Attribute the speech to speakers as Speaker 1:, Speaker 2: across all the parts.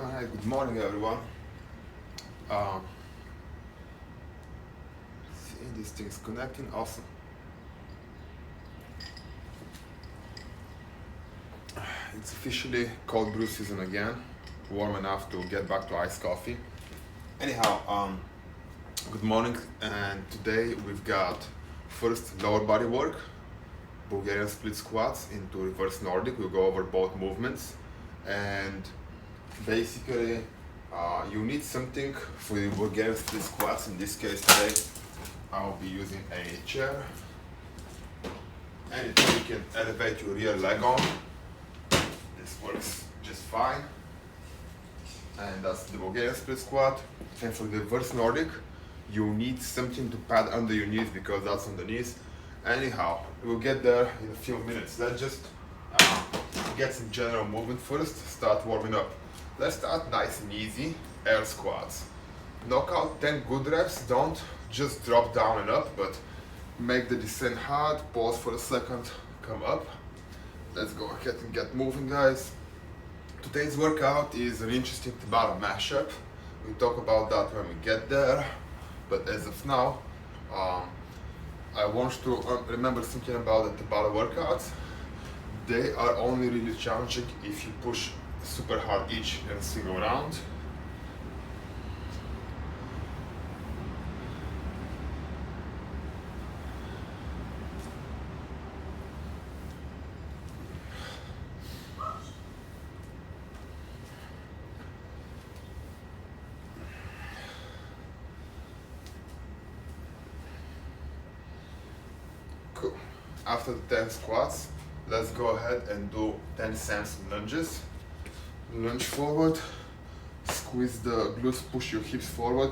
Speaker 1: Alright, good morning everyone. Um, see, this thing's connecting, awesome. It's officially cold brew season again, warm enough to get back to iced coffee. Anyhow, good morning, and today we've got first lower body work, Bulgarian split squats into reverse Nordic. We'll go over both movements, and basically you need something for the Bulgarian split squats. In this case today I'll be using a chair, anything you can elevate your rear leg on. This works just fine, and that's the Bulgarian split squat. And for the reverse Nordic you need something to pad under your knees because that's on the knees. Anyhow, we'll get there in a few minutes. Let's just get some general movement first, start warming up. Let's start nice and easy, air squats. Knock out 10 good reps, don't just drop down and up, but make the descent hard, pause for a second, come up. Let's go ahead and get moving, guys. Today's workout is an interesting Tabata mashup. We'll talk about that when we get there, but as of now, I want you to remember something about the Tabata workouts. They are only really challenging if you push super hard each in a single round. Cool. After the 10 squats, let's go ahead and do 10 Samson lunges. Lunge forward, squeeze the glutes, push your hips forward,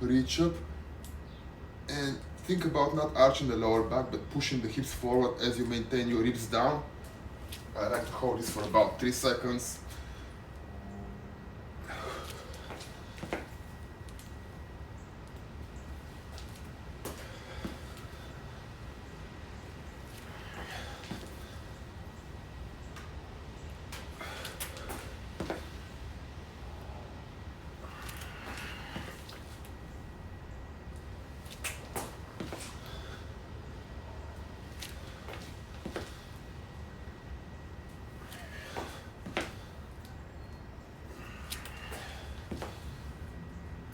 Speaker 1: reach up, and think about not arching the lower back but pushing the hips forward as you maintain your ribs down. I like to hold this for about 3 seconds.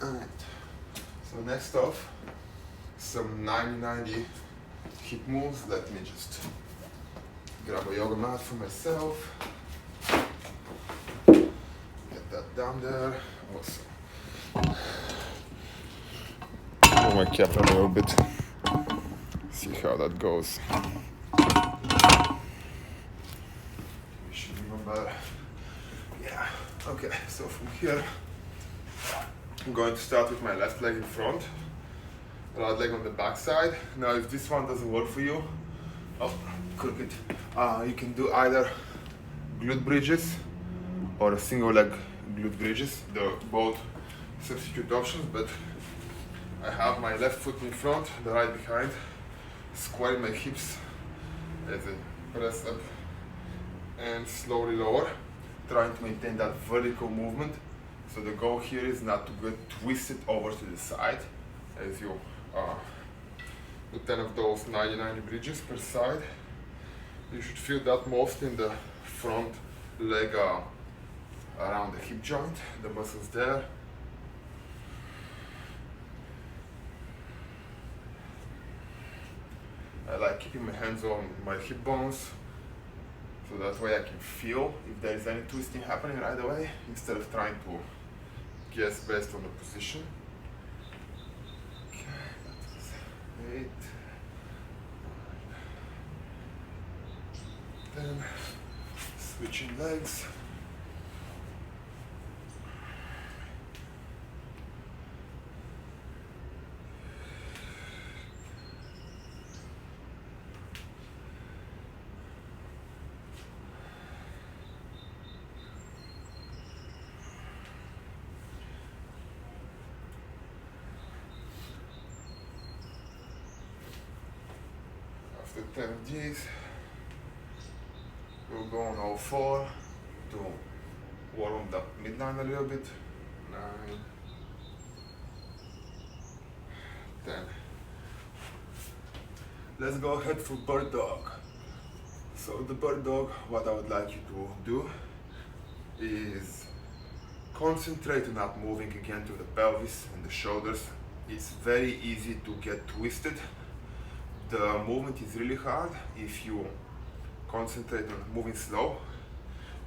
Speaker 1: Alright, so next off, some 90-90 hip moves. Let me just grab a yoga mat for myself. Get that down there. Awesome. Move my cap a little bit. See how that goes. We should be even better. Yeah, okay, so from here, I'm going to start with my left leg in front, right leg on the back side. Now if this one doesn't work for you, crooked, you can do either glute bridges or a single leg glute bridges. They're both substitute options, but I have my left foot in front, the right behind, squaring my hips as I press up and slowly lower, trying to maintain that vertical movement. So the goal here is not to get twisted over to the side as you do 10 of those 90-90 bridges per side. You should feel that most in the front leg around the hip joint, the muscles there. I like keeping my hands on my hip bones, so that way I can feel if there is any twisting happening right away, instead of trying to guess based on the position. Okay, that was 8. Then switching legs. After 10 of these, we'll go on all 4 to warm the midline a little bit. 9, 10. Let's go ahead for bird dog. So the bird dog, what I would like you to do is concentrate on not moving again to the pelvis and the shoulders. It's very easy to get twisted. The movement is really hard if you concentrate on moving slow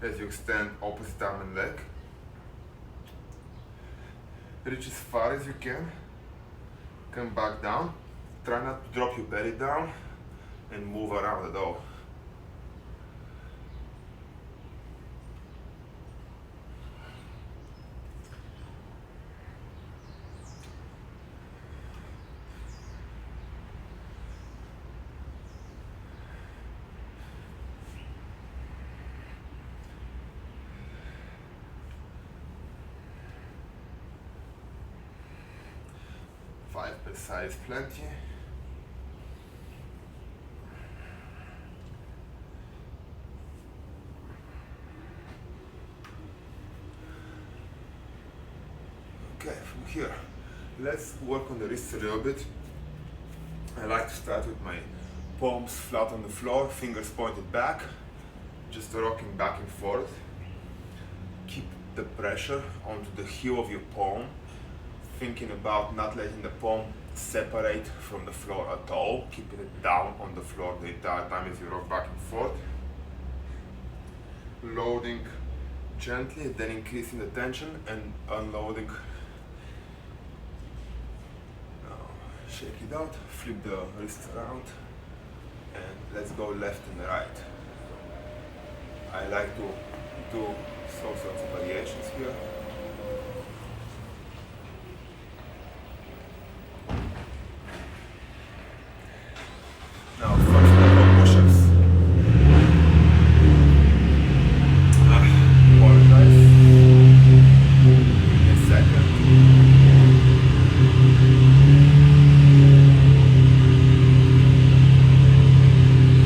Speaker 1: as you extend opposite arm and leg. Reach as far as you can, come back down, try not to drop your belly down and move around at all. Five per side is plenty. Okay, from here, let's work on the wrists a little bit. I like to start with my palms flat on the floor, fingers pointed back, just rocking back and forth. Keep the pressure onto the heel of your palm, thinking about not letting the palm separate from the floor at all, keeping it down on the floor the entire time as you rock back and forth. Loading gently, then increasing the tension and unloading. Now shake it out, flip the wrists around, and let's go left and right. I like to do all sorts of variations here. Now, first couple push-ups. Apologize. A second.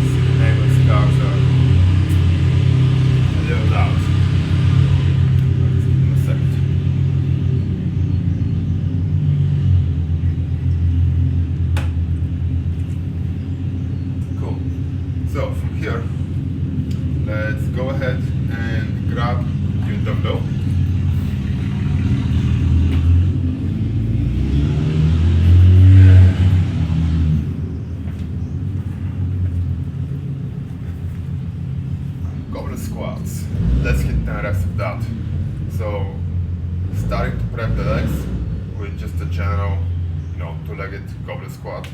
Speaker 1: See the neighbor's cars are a little loud. I'll just give them a second. So from here, let's go ahead and grab your dumbbell. Goblet squats. Let's hit 10 reps of that. So starting to prep the legs with just a general, two-legged goblet squat.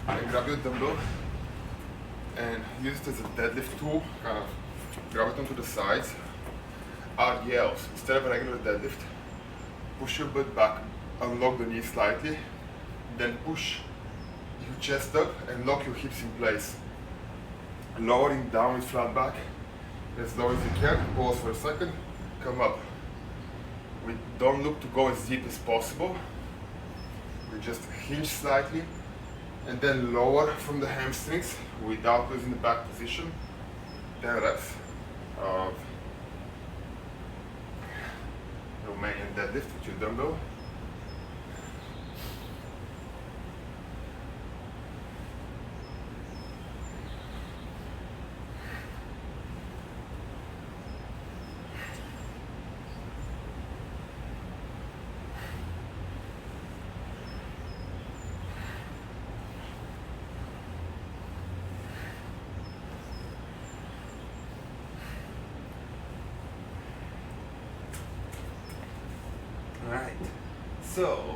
Speaker 1: And grab your dumbbell and use it as a deadlift tool. Kind of grab it onto the sides. RDLs. Instead of a regular deadlift, push your butt back, unlock the knee slightly, then push your chest up and lock your hips in place. Lowering down with flat back as low as you can. Pause for a second, come up. We don't look to go as deep as possible. We just hinge slightly and then lower from the hamstrings without losing the back position. 10 reps of Romanian deadlift with your dumbbell. Right, so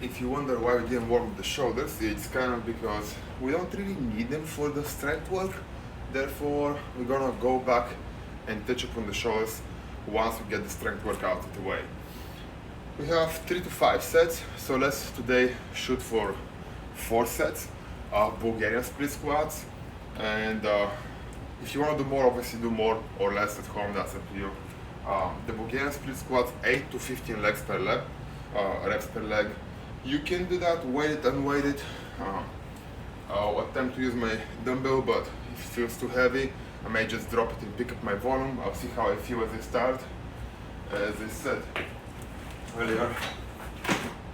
Speaker 1: if you wonder why we didn't work with the shoulders, it's kind of because we don't really need them for the strength work. Therefore, we're gonna go back and touch upon the shoulders once we get the strength work out of the way. We have 3 to 5 sets, so let's today shoot for 4 sets of Bulgarian split squats. And if you want to do more, obviously do more or less at home, that's up to you. The Bulgarian split squats, 8 to 15 reps per leg. You can do that weighted, unweighted. I'll attempt to use my dumbbell, but if it feels too heavy, I may just drop it and pick up my volume. I'll see how I feel as I start. As I said earlier,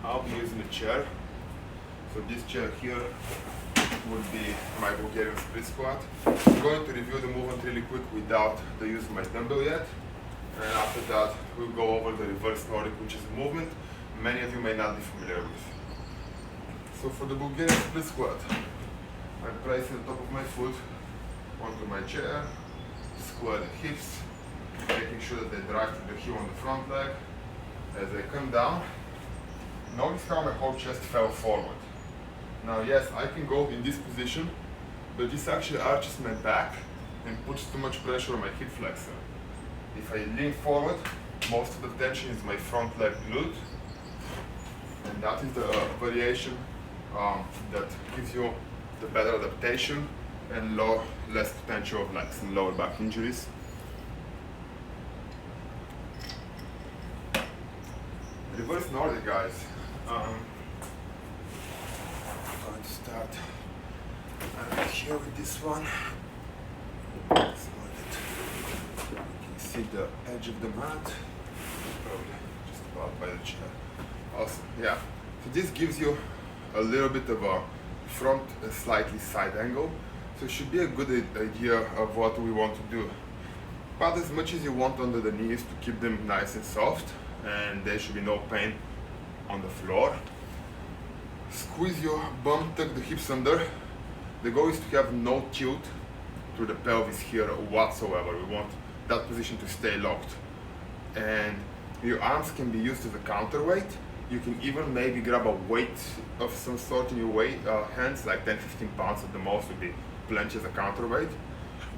Speaker 1: I'll be using a chair. So this chair here would be my Bulgarian split squat. I'm going to review the movement really quick without the use of my dumbbell yet. And after that, we'll go over the reverse Nordic, which is a movement many of you may not be familiar with. So for the Bulgarian split squat, I'm placing the top of my foot onto my chair, square the hips, making sure that they drive to the heel on the front leg. As I come down, notice how my whole chest fell forward. Now yes, I can go in this position, but this actually arches my back and puts too much pressure on my hip flexor. If I lean forward, most of the tension is my front leg glute, and that is the variation that gives you the better adaptation and less potential of legs and lower back injuries. Reverse Nordic, guys. I'm going to start here with this one. So that you can see the edge of the mat, probably just about by the chair. Awesome, yeah. So this gives you a little bit of a front and slightly side angle. So it should be a good idea of what we want to do. But as much as you want under the knees to keep them nice and soft, and there should be no pain on the floor. Squeeze your bum, tuck the hips under. The goal is to have no tilt to the pelvis here whatsoever. We want that position to stay locked. And your arms can be used as a counterweight. You can even maybe grab a weight of some sort in your hands, like 10-15 pounds at the most would be plenty as a counterweight.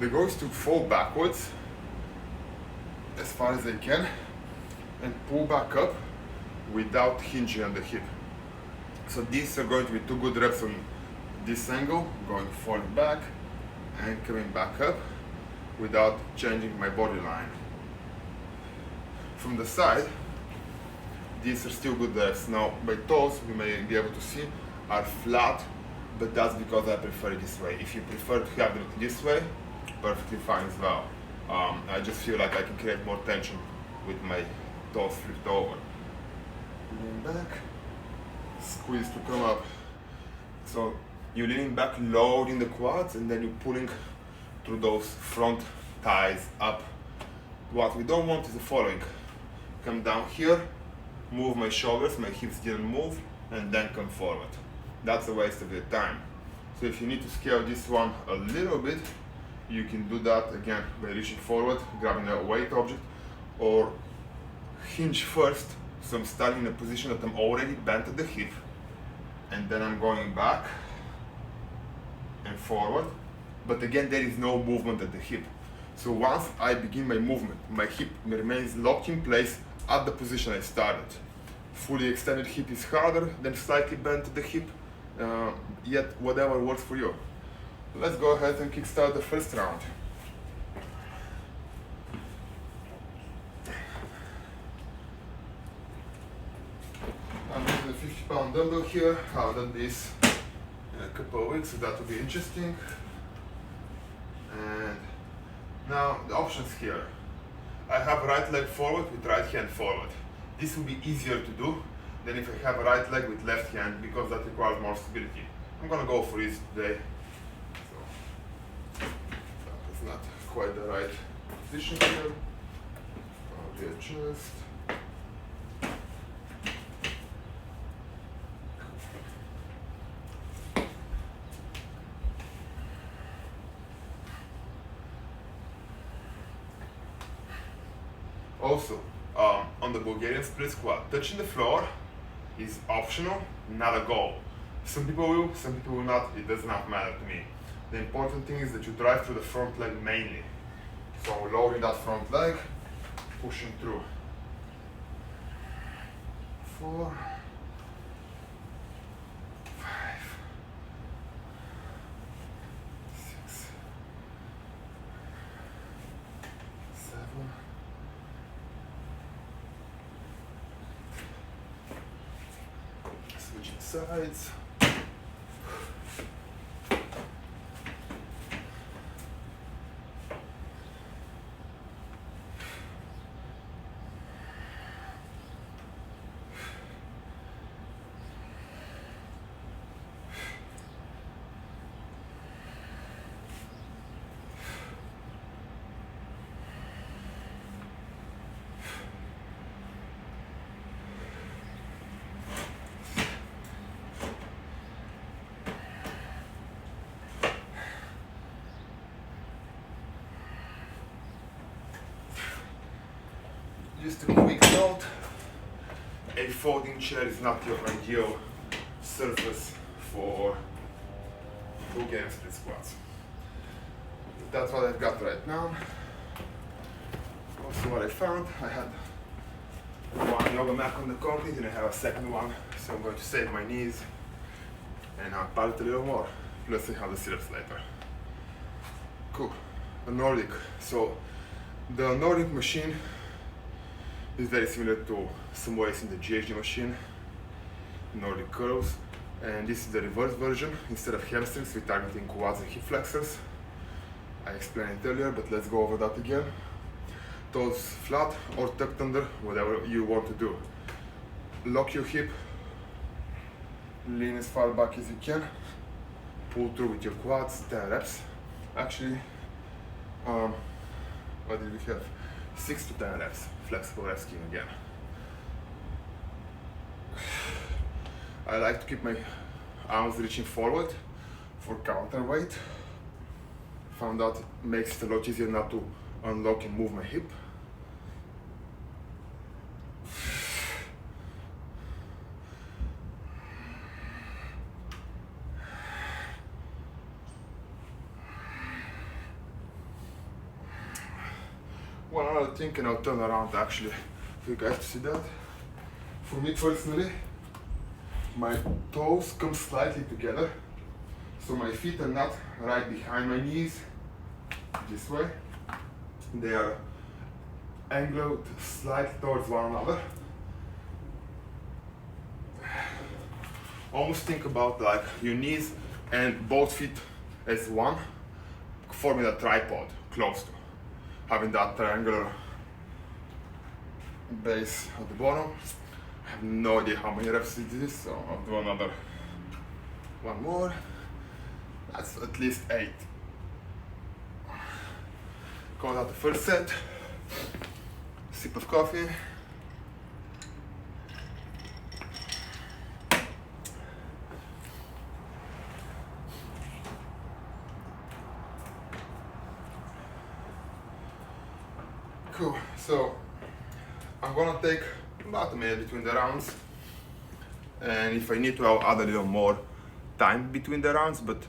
Speaker 1: The goal is to fall backwards as far as they can and pull back up without hinging on the hip. So these are going to be 2 good reps on this angle, going forward back and coming back up without changing my body line. From the side, these are still good reps. Now my toes, you may be able to see, are flat, but that's because I prefer it this way. If you prefer to have them this way, perfectly fine as well. I just feel like I can create more tension with my toes flipped over. Lean back, squeeze to come up. So you're leaning back, loading the quads, and then you're pulling through those front thighs up. What we don't want is the following. Come down here, move my shoulders, my hips didn't move, and then come forward. That's a waste of your time. So if you need to scale this one a little bit, you can do that again by reaching forward, grabbing a weight object, or hinge first. So I'm starting in a position that I'm already bent at the hip, and then I'm going back and forward. But again, there is no movement at the hip. So once I begin my movement, my hip remains locked in place at the position I started. Fully extended hip is harder than slightly bent at the hip, yet whatever works for you. Let's go ahead and kickstart the first round. I'm using a 50-pound dumbbell here. I've done this in a couple of weeks, so that will be interesting. And now the options here. I have right leg forward with right hand forward. This will be easier to do than if I have a right leg with left hand, because that requires more stability. I'm gonna go for easy today. So that is not quite the right position here. I'll readjust. Also, on the Bulgarian split squat, touching the floor is optional, not a goal. Some people will, some people will not. It does not matter to me. The important thing is that you drive through the front leg mainly. So lowering that front leg, pushing through. 4, 5, 6, 7. Switching sides. Just a quick note, a folding chair is not your ideal surface for Bulgarian split squats. That's what I've got right now. Also what I found, I had one yoga mat on the concrete and I have a second one, so I'm going to save my knees and I'll pad it a little more. Plus I have the sit-ups later. Cool. The Nordic. So the Nordic machine is very similar to some ways in the GHD machine, Nordic curls, and this is the reverse version. Instead of hamstrings, we're targeting quads and hip flexors. I explained it earlier, but let's go over that again. Toes flat or tucked under, whatever you want to do. Lock your hip, lean as far back as you can, pull through with your quads, 10 reps. Actually, what did we have? 6 to 10 reps. Flexible rescue again. I like to keep my arms reaching forward for counterweight. Found out it makes it a lot easier not to unlock and move my hip. One other thing, and I'll turn around actually for you guys to see that. For me personally, my toes come slightly together, so my feet are not right behind my knees this way. They are angled slightly towards one another. Almost think about like your knees and both feet as one, forming a tripod close to. Having that triangular base at the bottom. I have no idea how many reps it is, so I'll do another one more. That's at least 8. Call out the first set. Sip of coffee. Cool, so I'm gonna take about a minute between the rounds, and if I need to, I'll add a little more time between the rounds, but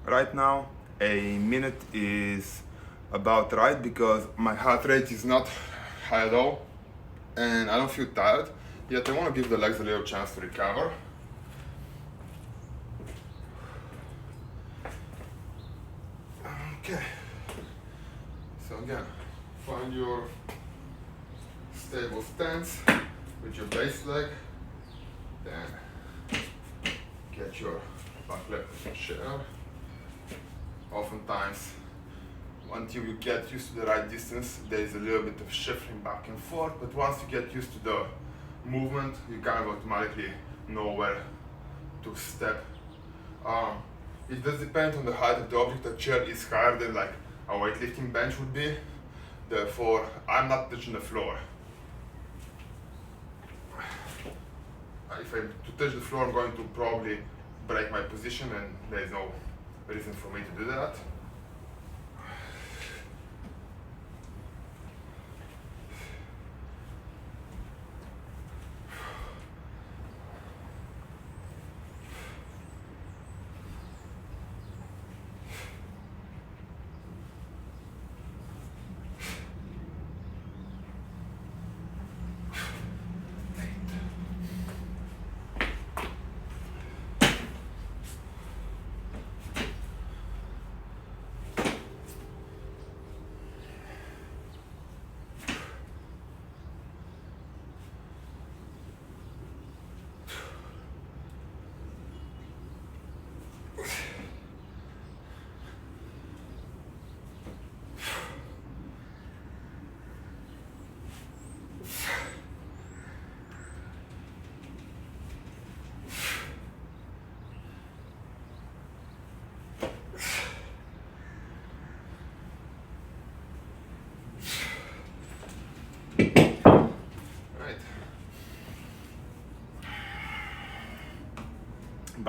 Speaker 1: right now a minute is about right because my heart rate is not high at all and I don't feel tired, yet I want to give the legs a little chance to recover. Okay, so again, find your stable stance with your base leg, then get your back leg to the chair. Oftentimes, until you get used to the right distance, there is a little bit of shuffling back and forth, but once you get used to the movement, you kind of automatically know where to step. It does depend on the height of the object. The chair is higher than like a weightlifting bench would be. Therefore, I'm not touching the floor. If I'm to touch the floor, I'm going to probably break my position, and there is no reason for me to do that.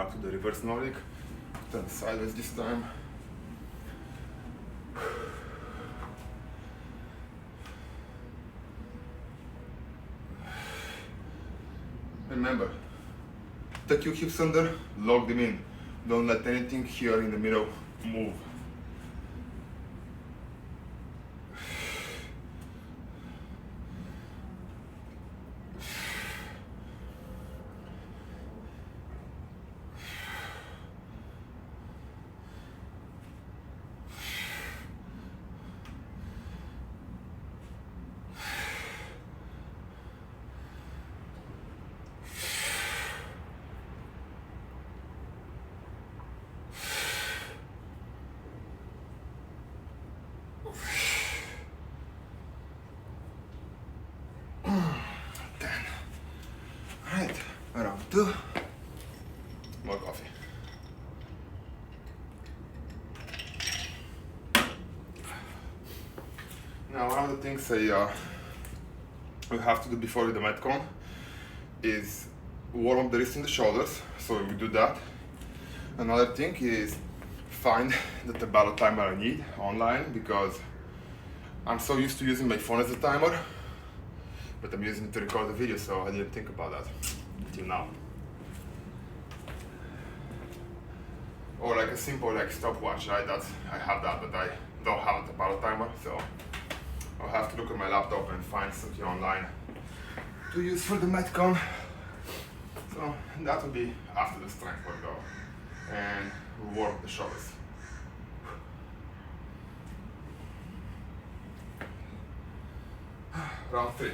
Speaker 1: back to the reverse Nordic. Turn sideways this time. Remember, take your hips under, lock them in. Don't let anything here in the middle move. Round 2, more coffee. Now one of the things we have to do before the Metcon is warm up the wrist and the shoulders, so we do that. Another thing is find the Tabata timer I need online, because I'm so used to using my phone as a timer, but I'm using it to record the video, so I didn't think about that till now. Or like a simple like stopwatch, right? I have that, but I don't have a Tabata timer, so I'll have to look at my laptop and find something online to use for the Metcon. So that will be after the strength workout, and we'll warm the shoulders. Round 3.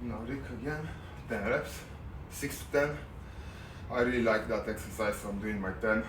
Speaker 1: Nordic again, 10 reps, 6 to 10. I really like that exercise, so I'm doing my 10.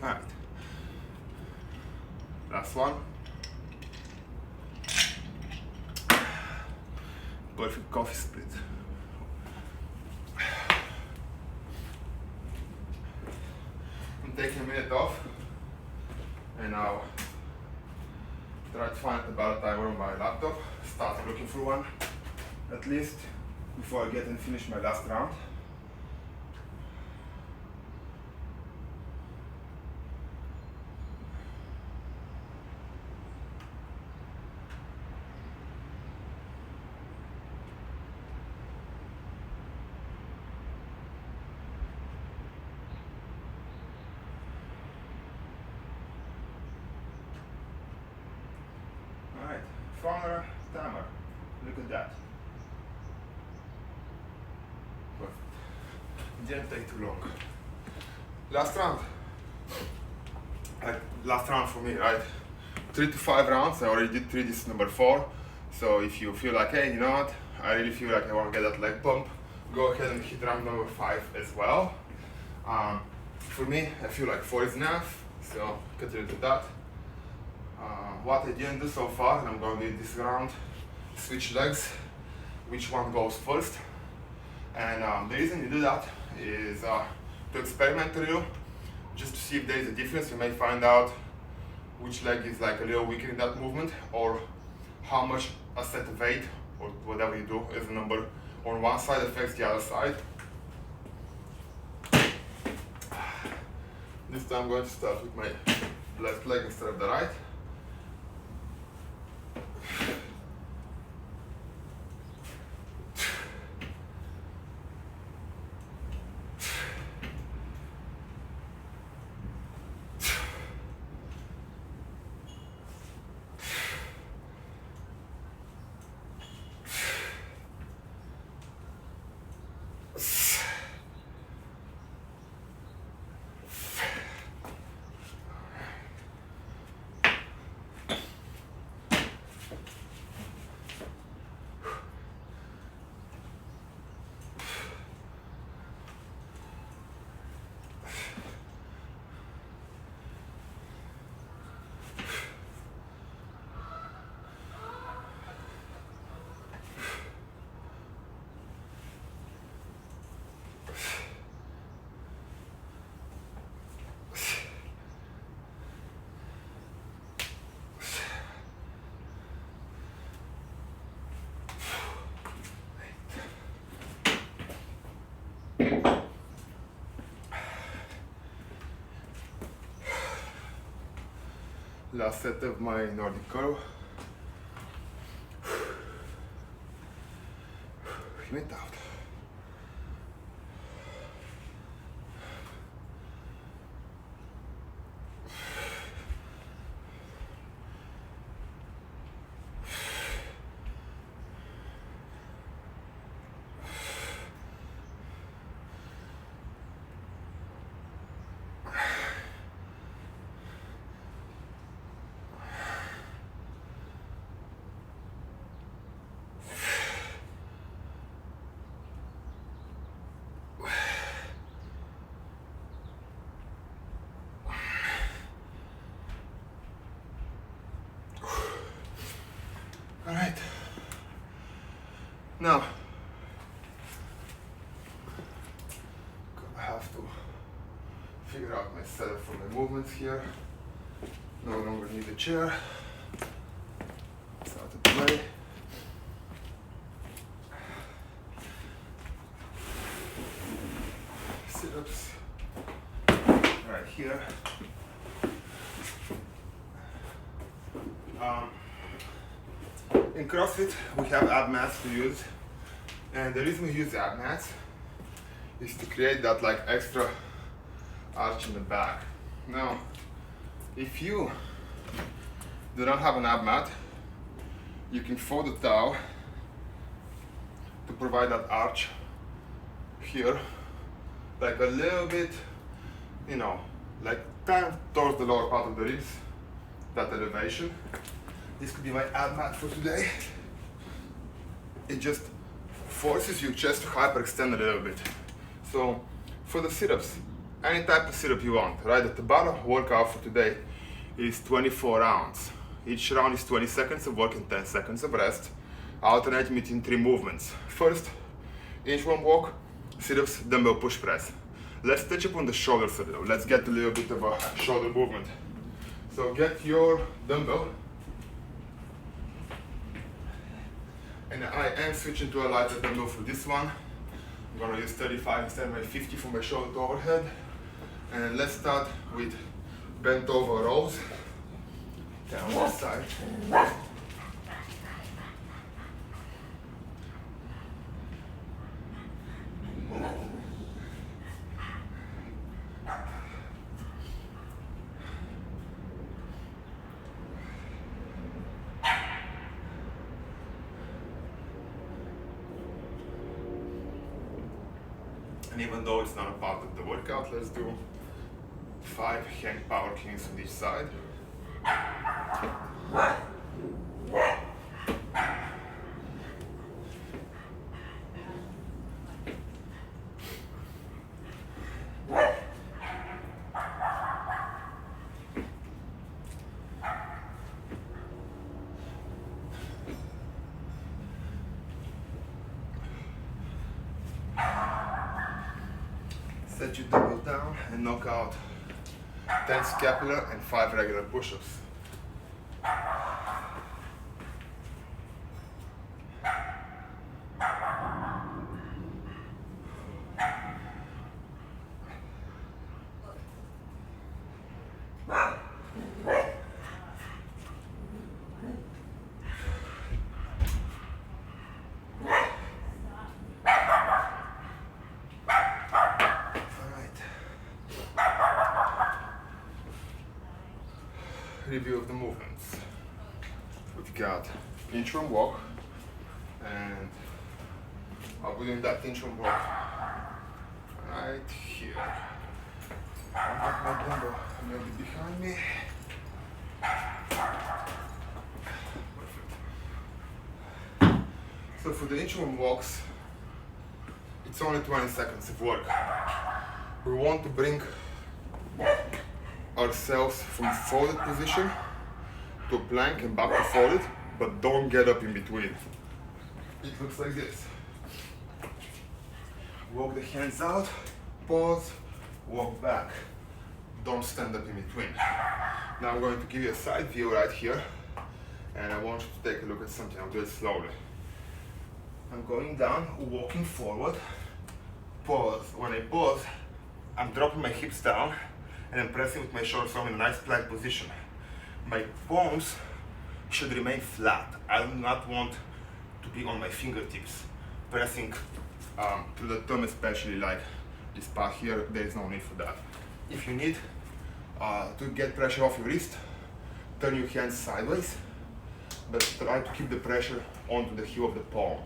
Speaker 1: Alright, last one. Perfect coffee split. I'm taking a minute off, and now try to find a Tabata timer on my laptop. Start looking for one, at least before I get and finish my last round. found a timer. Look at that. Perfect. Didn't take too long. Last round. Last round for me, right? 3 to 5 rounds. I already did 3. This is number 4. So if you feel like, hey, you know what? I really feel like I want to get that leg pump, go ahead and hit round number 5 as well. For me, I feel like 4 is enough. So continue to that. What I didn't do so far, and I'm going to do this round, switch legs, which one goes first. And the reason you do that is to experiment a little, just to see if there is a difference. You may find out which leg is like a little weaker in that movement, or how much a set of weight, or whatever you do as a number, on one side affects the other side. This time I'm going to start with my left leg instead of the right. Last set of my Nordic curl. In and out. All right. Now, I have to figure out my setup for my movements here. No longer need a chair. It's out of the way. Sit-ups right here. In CrossFit, we have ab mats to use, and the reason we use ab mats is to create that like extra arch in the back. Now, if you do not have an ab mat, you can fold the towel to provide that arch here, like a little bit, you know, like kind of towards the lower part of the ribs, that elevation. This could be my ab mat for today. It just forces your chest to hyperextend a little bit. So for the sit-ups, any type of sit-up you want, right? The Tabata workout for today is 24 rounds. Each round is 20 seconds of work and 10 seconds of rest, alternating between 3 movements. First, inchworm walk, sit-ups, dumbbell push press. Let's touch upon the shoulders a little. Let's get a little bit of a shoulder movement. So get your dumbbell. And I am switching to a lighter dumbbell for this one. I'm gonna use 35 instead of my 50 for my shoulder to overhead. And let's start with bent over rows. Down this side. And even though it's not a part of the workout, let's do 5 hand power cleans on each side. Set your dumbbell down and knock out 10 scapular and 5 regular push-ups. Review of the movements. We've got Inchworm walk, and I'll be doing that Inchworm walk right here. I've got my dumbbell a little bit behind me. Perfect. So for the Inchworm walks, it's only 20 seconds of work. We want to bring ourselves from folded position to plank and back to folded, but don't get up in between. It looks like this. Walk the hands out, pause, walk back. Don't stand up in between. Now I'm going to give you a side view right here, and I want you to take a look at something. I'll do it slowly. I'm going down, walking forward, pause. When I pause, I'm dropping my hips down, and I'm pressing with my shoulders in a nice plank position. My palms should remain flat. I do not want to be on my fingertips, pressing to the thumb, especially like this part here. There is no need for that. If you need to get pressure off your wrist, turn your hands sideways, but try to keep the pressure onto the heel of the palm.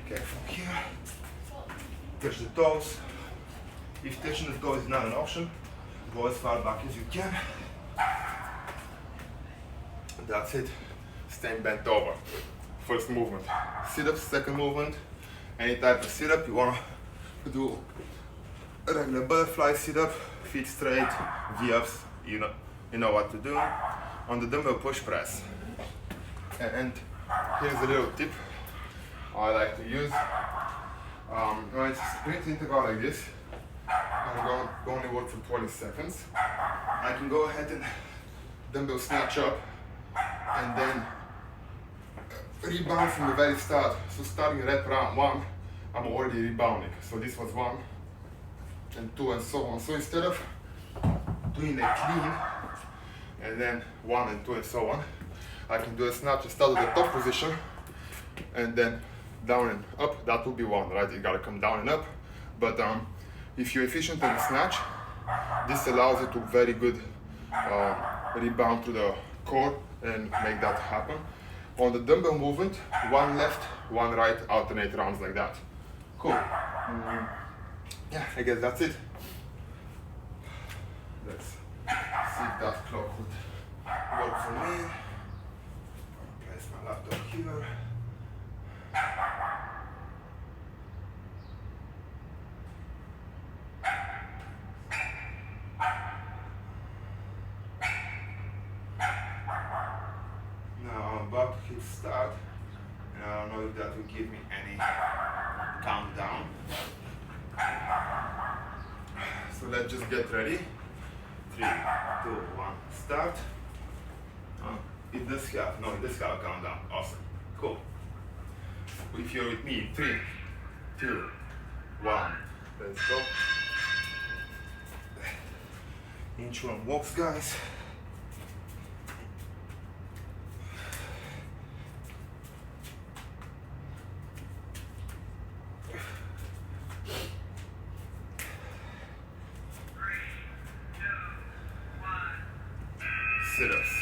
Speaker 1: Okay, from here, touch the toes. If touching the toes is not an option, go as far back as you can. That's it. Staying bent over. First movement. Sit-up, second movement. Any type of sit-up you want to do. A regular butterfly sit-up, feet straight, V-ups, you know what to do. On the dumbbell push press. And here's a little tip I like to use. When it's a sprint interval like this, I'm going to only work for 20 seconds. I can go ahead and dumbbell snatch up and then rebound from the very start. So starting rep round 1, I'm already rebounding. So this was 1 and 2 and so on. So instead of doing a clean and then 1 and 2 and so on, I can do a snatch and start at the top position and then down and up. That will be 1, right? You gotta come down and up. But if you're efficient in the snatch, this allows you to very good rebound to the core and make that happen. On the dumbbell movement, 1 left, 1 right, alternate rounds like that. Cool. Yeah, I guess that's it. Let's see if that clock would work for me. Place my laptop here. About to hit start, and I don't know if that will give me any countdown. So let's just get ready. 3, 2, 1, start. It does have a countdown. Awesome. Cool. If you're with me, 3, 2, 1, let's go. Inchworm walks, guys. Sit-ups.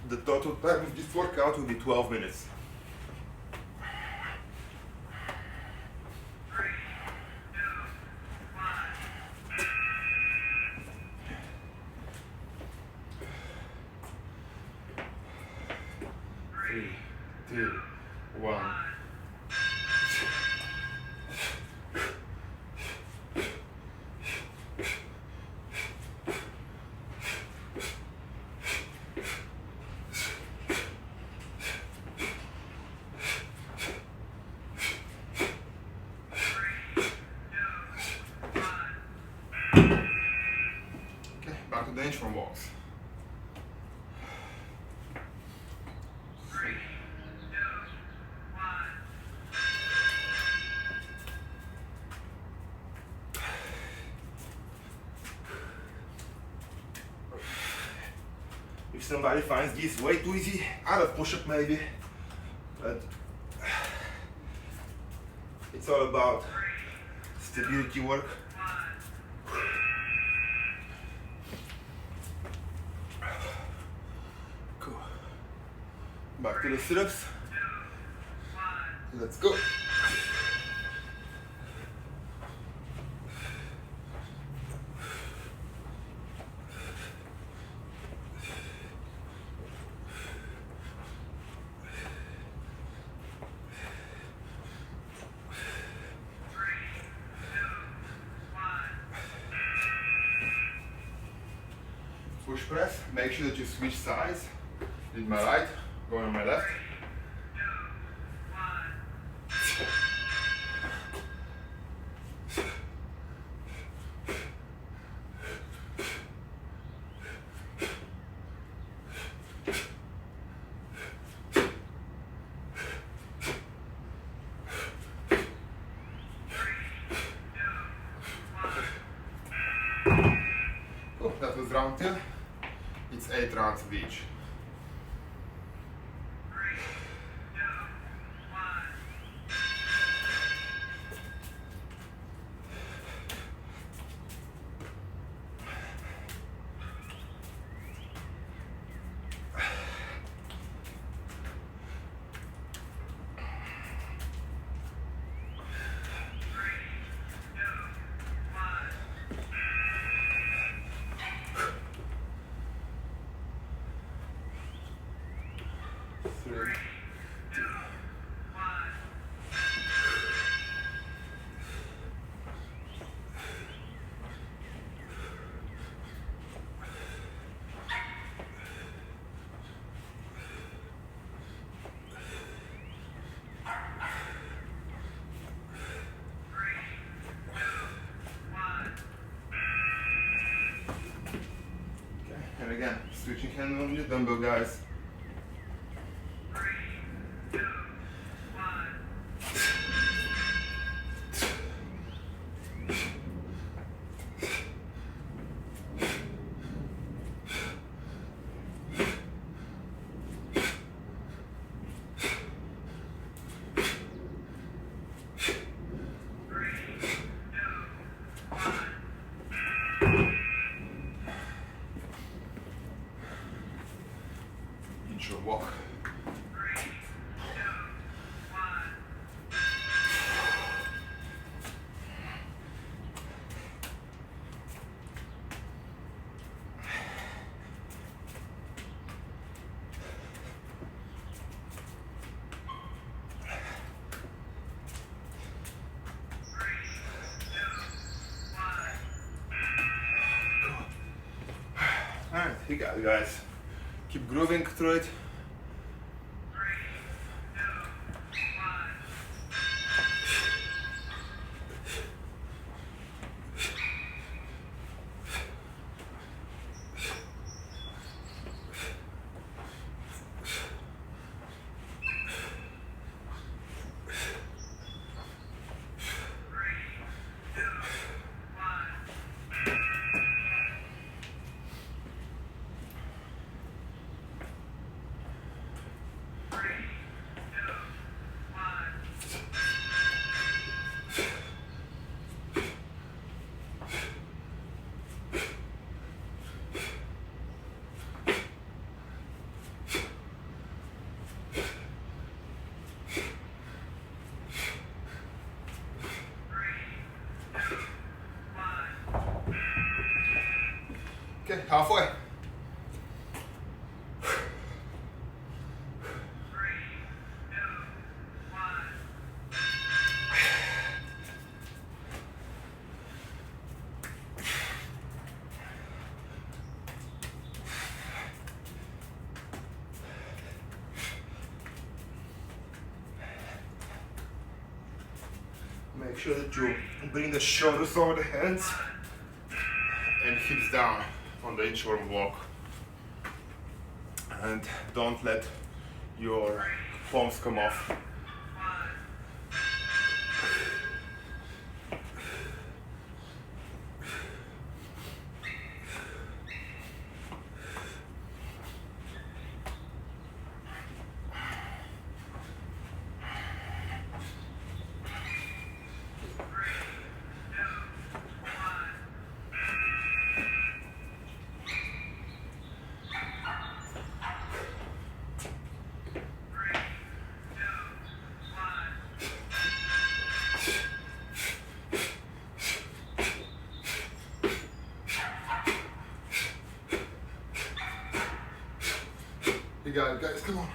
Speaker 1: The total time of this workout will be 12 minutes. Three, two, one. Okay, back to the Inchworm walks. If somebody finds this way too easy, add a push-up maybe, but it's all about stability work. Cool. Back to the sit-ups. Let's go. Push press, make sure that you switch sides. Did my right, going on my left. Cool, that was round 2. It's 8 rounds of each. And again, switching hand on your dumbbell, guys. Inchworm walk. Alright, you got it, guys. Keep grooving through it. halfway. Make sure that you bring the shoulders over the heads and hips down on the inchworm walk. And don't let your palms come off. You got it, guys, come on.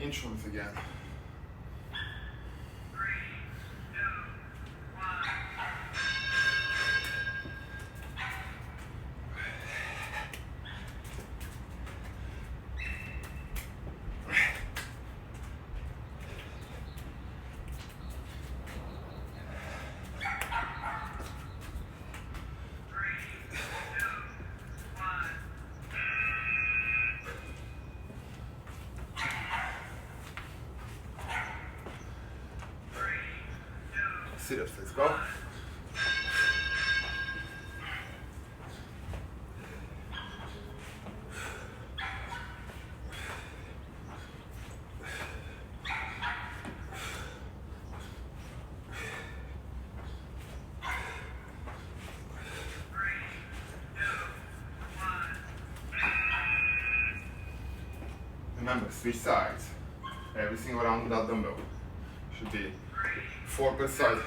Speaker 1: Inchworms again. Sit-ups, let's go. Remember, switch sides. Every single round without dumbbell. Should be 4 per side.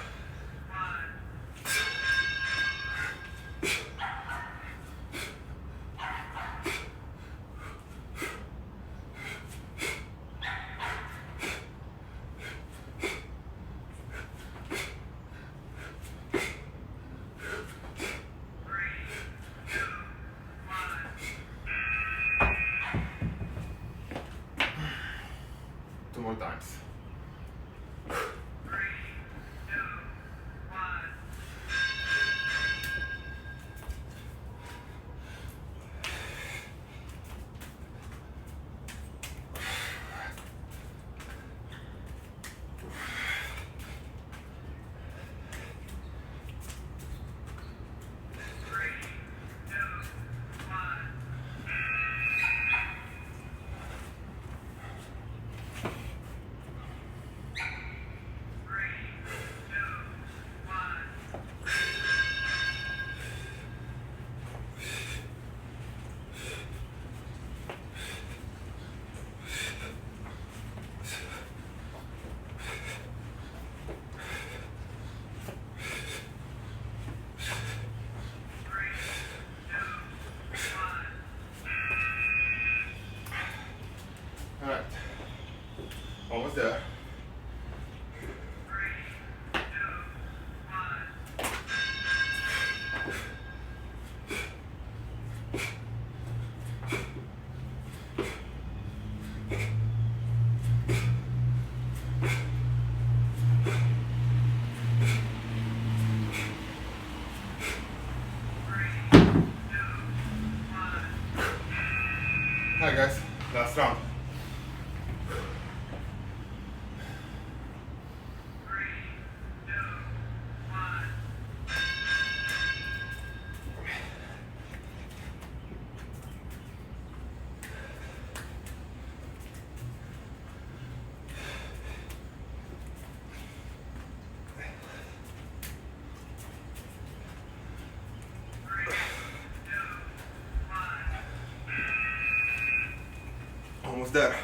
Speaker 1: Two more times. Alright, almost there. Alright guys, last round. almost there.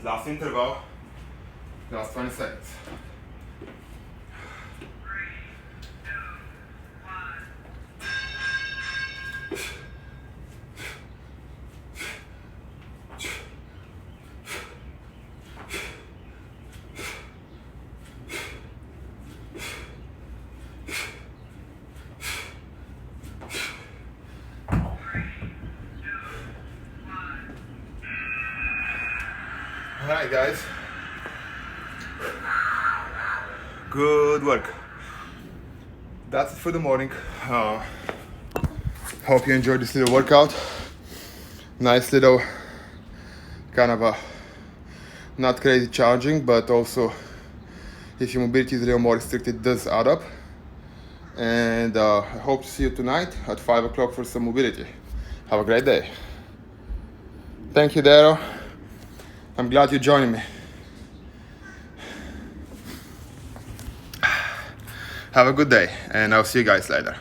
Speaker 1: Last interval, last 20 seconds. Alright guys, good work. That's it for the morning. Hope you enjoyed this little workout. Nice little kind of a not crazy challenging, but also if your mobility is a little more restricted, it does add up. And I hope to see you tonight at 5 o'clock for some mobility. Have a great day. Thank you, Daryl. I'm glad you're joining me. Have a good day, and I'll see you guys later.